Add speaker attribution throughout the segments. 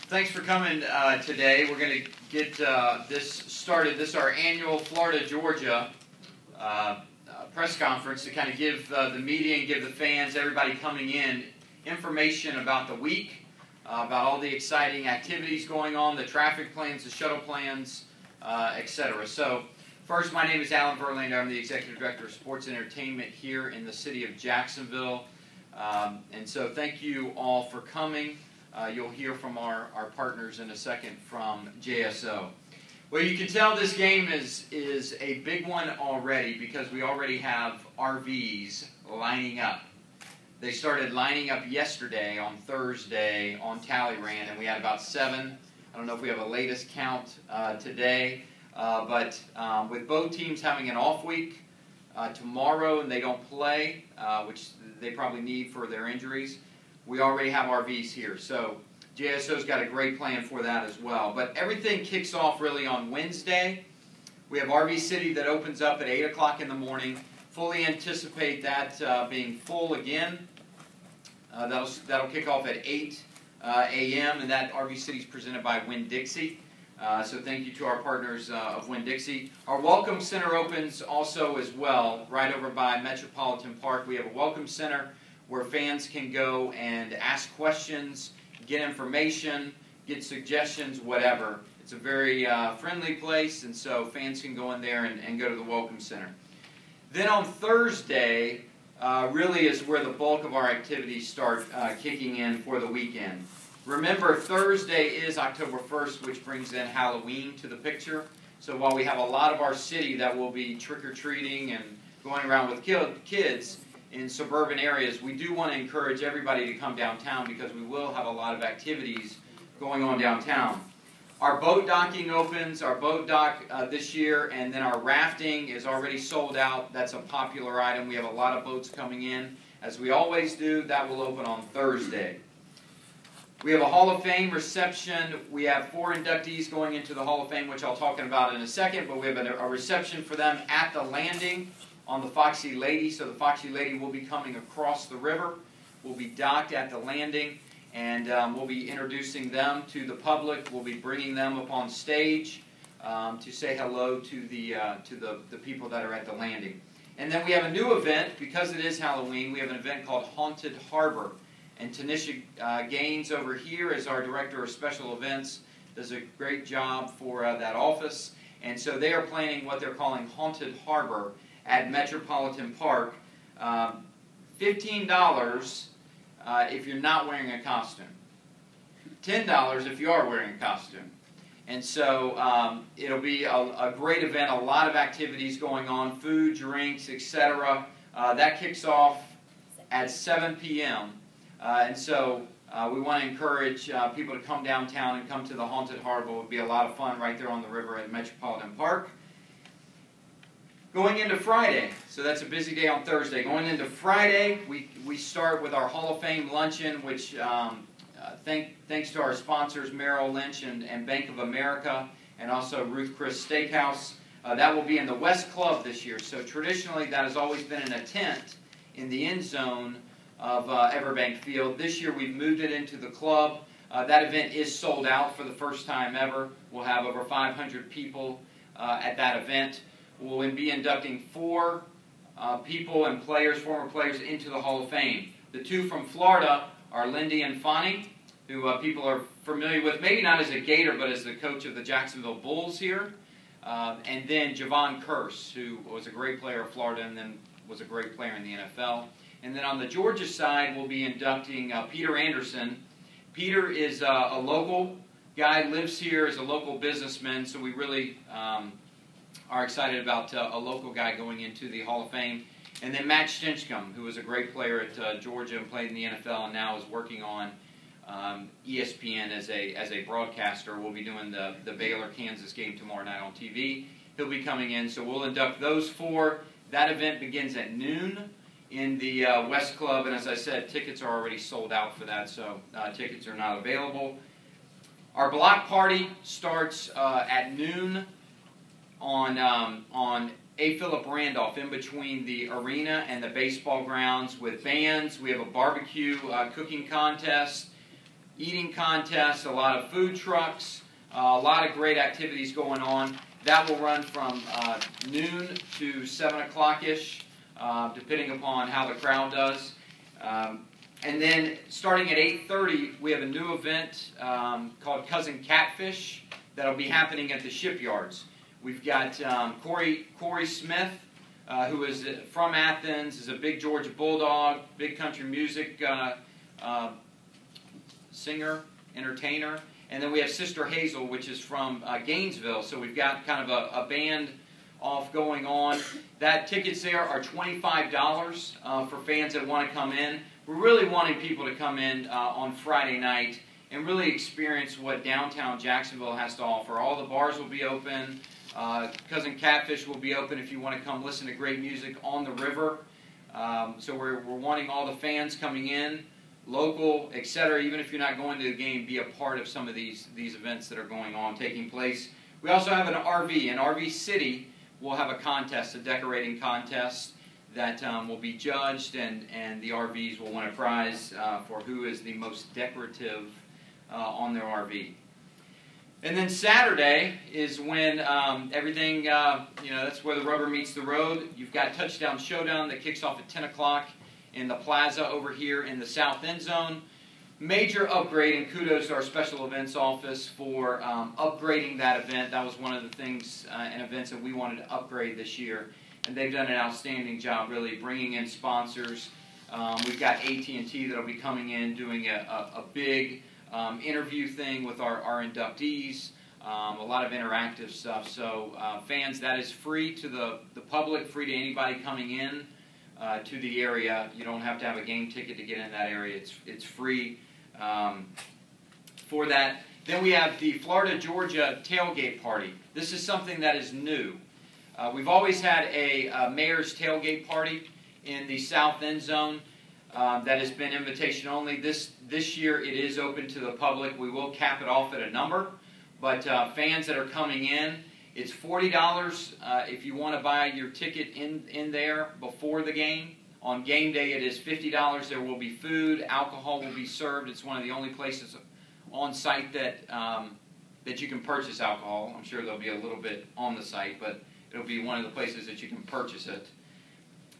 Speaker 1: Thanks for coming today. We're going to get this started. This is our annual Florida-Georgia press conference to kind of give the media and give the fans, everybody coming in, information about the week, about all the exciting activities going on, the traffic plans, the shuttle plans, etc. So, first, my name is Alan Verlander. I'm the Executive Director of Sports and Entertainment here in the city of Jacksonville. And so thank you all for coming. You'll hear from our partners in a second from JSO. Well, you can tell this game is a big one already because we already have RVs lining up. They started lining up yesterday on Thursday on Talleyrand, and we had about 7. I don't know if we have a latest count today, but with both teams having an off week tomorrow and they don't play, which they probably need for their injuries, we already have RVs here. So JSO's got a great plan for that as well. But everything kicks off really on Wednesday. We have RV City that opens up at 8 o'clock in the morning. Fully anticipate that being full again. That'll kick off at 8 a.m. and that RV City is presented by Winn-Dixie. So thank you to our partners of Winn-Dixie. Our Welcome Center opens also as well, right over by Metropolitan Park. We have a Welcome Center where fans can go and ask questions, get information, get suggestions, whatever. It's a very friendly place, and so fans can go in there and go to the Welcome Center. Then on Thursday really is where the bulk of our activities start kicking in for the weekend. Remember, Thursday is October 1st, which brings in Halloween to the picture. So while we have a lot of our city that will be trick-or-treating and going around with kids in suburban areas, we do want to encourage everybody to come downtown because we will have a lot of activities going on downtown. Our boat docking opens, our boat dock this year, and then our rafting is already sold out. That's a popular item. We have a lot of boats coming in. As we always do, that will open on Thursday. We have a Hall of Fame reception. We have 4 inductees going into the Hall of Fame, which I'll talk about in a second, but we have a reception for them at the landing on the Foxy Lady. So the Foxy Lady will be coming across the river. We'll be docked at the landing, and we'll be introducing them to the public. We'll be bringing them up on stage to say hello to the people that are at the landing. And then we have a new event. Because it is Halloween, we have an event called Haunted Harbor. And Tanisha Gaines over here is our Director of Special Events, does a great job for that office. And so they are planning what they're calling Haunted Harbor at Metropolitan Park. $15 if you're not wearing a costume. $10 if you are wearing a costume. And so it'll be a great event, a lot of activities going on, food, drinks, etc. That kicks off at 7 p.m. And so we want to encourage people to come downtown and come to the Haunted Harbor. It will be a lot of fun right there on the river at Metropolitan Park. Going into Friday, so that's a busy day on Thursday. Going into Friday, we start with our Hall of Fame luncheon, which thanks to our sponsors, Merrill Lynch and Bank of America, and also Ruth Chris Steakhouse. That will be in the West Club this year. So traditionally, that has always been in a tent in the end zone of Everbank Field. This year we've moved it into the club. That event is sold out for the first time ever. We'll have over 500 people at that event. We'll be inducting 4 people and players, former players, into the Hall of Fame. The 2 from Florida are Lindy and Fonnie, who people are familiar with, maybe not as a Gator, but as the coach of the Jacksonville Bulls here. And then Javon Curse, who was a great player of Florida and then was a great player in the NFL. And then on the Georgia side, we'll be inducting Peter Anderson. Peter is a local guy, lives here, is a local businessman, so we really are excited about a local guy going into the Hall of Fame. And then Matt Stinchcomb, who was a great player at Georgia and played in the NFL and now is working on ESPN as a broadcaster. We'll be doing the Baylor-Kansas game tomorrow night on TV. He'll be coming in, so we'll induct those 4. That event begins at noon in the West Club, and as I said, tickets are already sold out for that, so tickets are not available. Our block party starts at noon on A. Philip Randolph, in between the arena and the baseball grounds, with bands. We have a barbecue cooking contest. eating contests, a lot of food trucks, a lot of great activities going on. That will run from noon to 7 o'clock-ish, depending upon how the crowd does. And then starting at 8:30, we have a new event called Cousin Catfish that will be happening at the shipyards. We've got Corey Smith, who is from Athens, is a big Georgia Bulldog, big country music singer, entertainer. And then we have Sister Hazel, which is from Gainesville. So we've got kind of a band off going on. That tickets there are $25 for fans that want to come in. We're really wanting people to come in on Friday night and really experience what downtown Jacksonville has to offer. All the bars will be open. Cousin Catfish will be open if you want to come listen to great music on the river. So we're wanting all the fans coming in, local, etc. Even if you're not going to the game, be a part of some of these events that are going on, taking place. We also have an RV. In RV City, we'll have a contest, a decorating contest that will be judged, and the RVs will win a prize for who is the most decorative on their RV. And then Saturday is when everything, that's where the rubber meets the road. You've got Touchdown Showdown that kicks off at 10 o'clock in the plaza over here in the south end zone. Major upgrade, and kudos to our special events office for upgrading that event. That was one of the things and events that we wanted to upgrade this year. And they've done an outstanding job really bringing in sponsors. We've got AT&T that will be coming in doing a big interview thing with our inductees, a lot of interactive stuff. So fans, that is free to the public, free to anybody coming in to the area. You don't have to have a game ticket to get in that area. It's free for that. Then we have the Florida-Georgia tailgate party. This is something that is new. We've always had a mayor's tailgate party in the south end zone that has been invitation only. This year it is open to the public. We will cap it off at a number, but fans that are coming in, it's $40 if you want to buy your ticket in there before the game. On game day it is $50. There will be food, alcohol will be served. It's one of the only places on site that that you can purchase alcohol. I'm sure there'll be a little bit on the site, but it'll be one of the places that you can purchase it.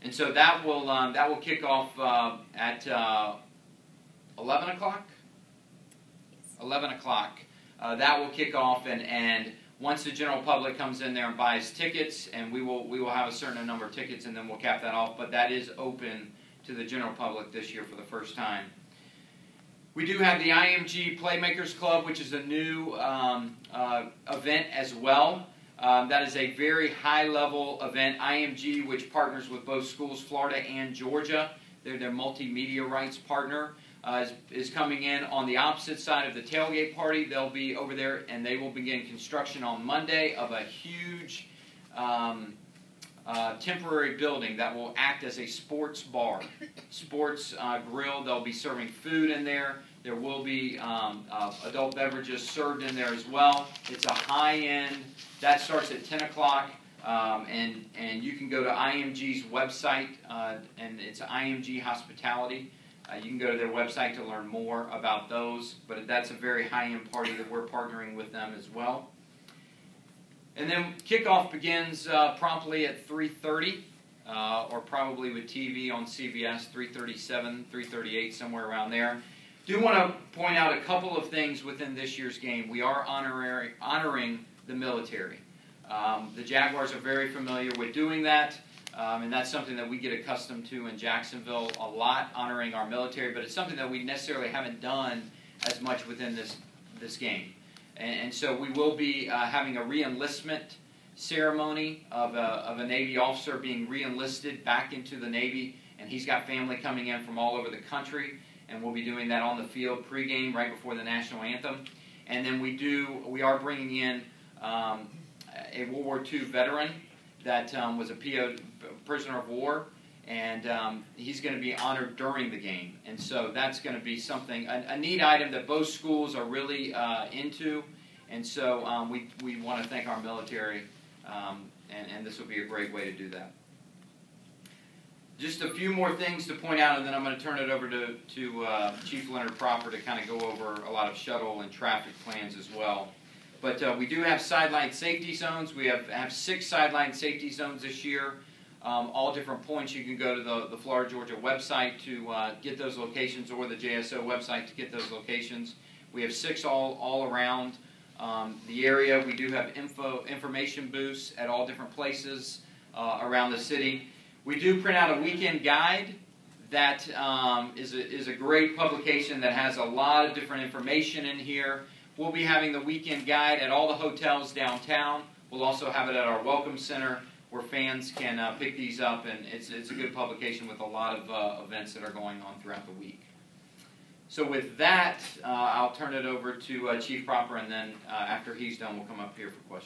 Speaker 1: And so that will kick off at 11 o'clock. 11 o'clock. That will kick off, and once the general public comes in there and buys tickets, and we will have a certain number of tickets, and then we'll cap that off. But that is open to the general public this year for the first time. We do have the IMG Playmakers Club, which is a new event as well. That is a very high-level event. IMG, which partners with both schools, Florida and Georgia, they're their multimedia rights partner, is coming in on the opposite side of the tailgate party. They'll be over there, and they will begin construction on Monday of a huge temporary building that will act as a sports bar, sports grill. They'll be serving food in there. There will be adult beverages served in there as well. It's a high-end. That starts at 10 o'clock, and you can go to IMG's website, and it's IMG Hospitality. You can go to their website to learn more about those, but that's a very high-end party that we're partnering with them as well. And then kickoff begins promptly at 3:30, or probably with TV on CBS, 3:37, 3:38, somewhere around there. Do want to point out a couple of things within this year's game. We are honoring the military. The Jaguars are very familiar with doing that, and that's something that we get accustomed to in Jacksonville a lot, honoring our military, but it's something that we necessarily haven't done as much within this game. And so we will be having a re-enlistment ceremony of a Navy officer being re-enlisted back into the Navy, and he's got family coming in from all over the country, and we'll be doing that on the field pregame right before the national anthem. And then we are bringing in a World War II veteran that was a prisoner of war, and he's going to be honored during the game. And so that's going to be something, a neat item that both schools are really into. And so we want to thank our military, and this will be a great way to do that. Just a few more things to point out, and then I'm going to turn it over to Chief Leonard Proper to kind of go over a lot of shuttle and traffic plans as well. But we do have sideline safety zones. We have 6 sideline safety zones this year. All different points. You can go to the Florida Georgia website to get those locations, or the JSO website to get those locations. We have 6 all around the area. We do have information booths at all different places around the city. We do print out a weekend guide that is a great publication that has a lot of different information in here. We'll be having the weekend guide at all the hotels downtown. We'll also have it at our Welcome Center where fans can pick these up, and it's a good publication with a lot of events that are going on throughout the week. So with that, I'll turn it over to Chief Proper, and then after he's done, we'll come up here for questions.